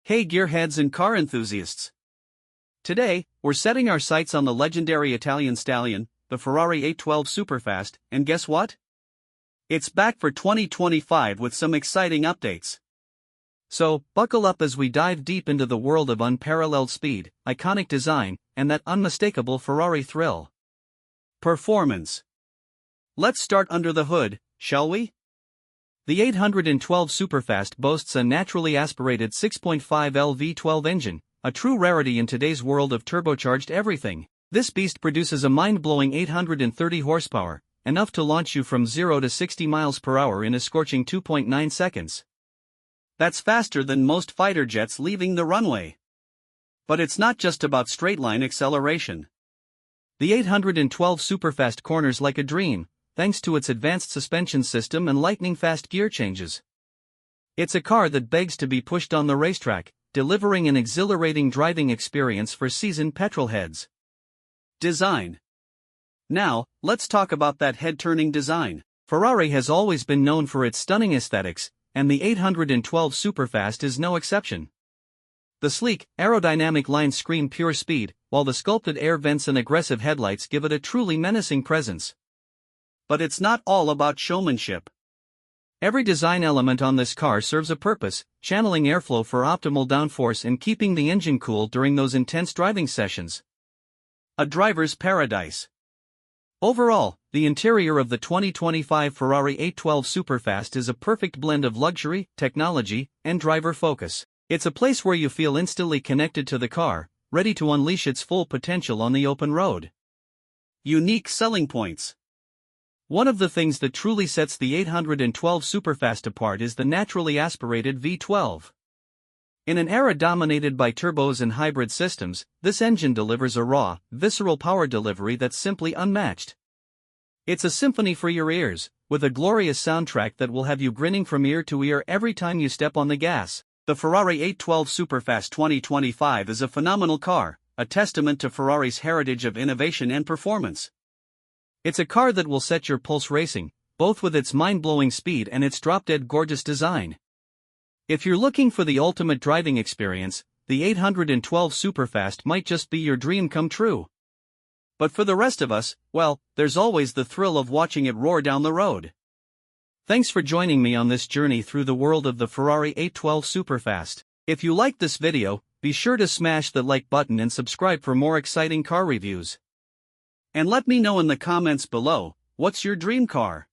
Hey gearheads and car enthusiasts! Today, we're setting our sights on the legendary Italian stallion, the Ferrari 812 Superfast, and guess what? It's back for 2025 with some exciting updates. So, buckle up as we dive deep into the world of unparalleled speed, iconic design, and that unmistakable Ferrari thrill. Performance. Let's start under the hood, shall we? The 812 Superfast boasts a naturally aspirated 6.5L V12 engine, a true rarity in today's world of turbocharged everything. This beast produces a mind-blowing 830 horsepower, enough to launch you from 0 to 60 miles per hour in a scorching 2.9 seconds. That's faster than most fighter jets leaving the runway. But it's not just about straight-line acceleration. The 812 Superfast corners like a dream, thanks to its advanced suspension system and lightning-fast gear changes. It's a car that begs to be pushed on the racetrack, delivering an exhilarating driving experience for seasoned petrolheads. Design. Now, let's talk about that head-turning design. Ferrari has always been known for its stunning aesthetics, and the 812 Superfast is no exception. The sleek, aerodynamic lines scream pure speed, while the sculpted air vents and aggressive headlights give it a truly menacing presence. But it's not all about showmanship. Every design element on this car serves a purpose, channeling airflow for optimal downforce and keeping the engine cool during those intense driving sessions. A driver's paradise. Overall, the interior of the 2025 Ferrari 812 Superfast is a perfect blend of luxury, technology, and driver focus. It's a place where you feel instantly connected to the car, ready to unleash its full potential on the open road. Unique selling points. One of the things that truly sets the 812 Superfast apart is the naturally aspirated V12. In an era dominated by turbos and hybrid systems, this engine delivers a raw, visceral power delivery that's simply unmatched. It's a symphony for your ears, with a glorious soundtrack that will have you grinning from ear to ear every time you step on the gas. The Ferrari 812 Superfast 2025 is a phenomenal car, a testament to Ferrari's heritage of innovation and performance. It's a car that will set your pulse racing, both with its mind-blowing speed and its drop-dead gorgeous design. If you're looking for the ultimate driving experience, the 812 Superfast might just be your dream come true. But for the rest of us, well, there's always the thrill of watching it roar down the road. Thanks for joining me on this journey through the world of the Ferrari 812 Superfast. If you liked this video, be sure to smash the like button and subscribe for more exciting car reviews. And let me know in the comments below, what's your dream car?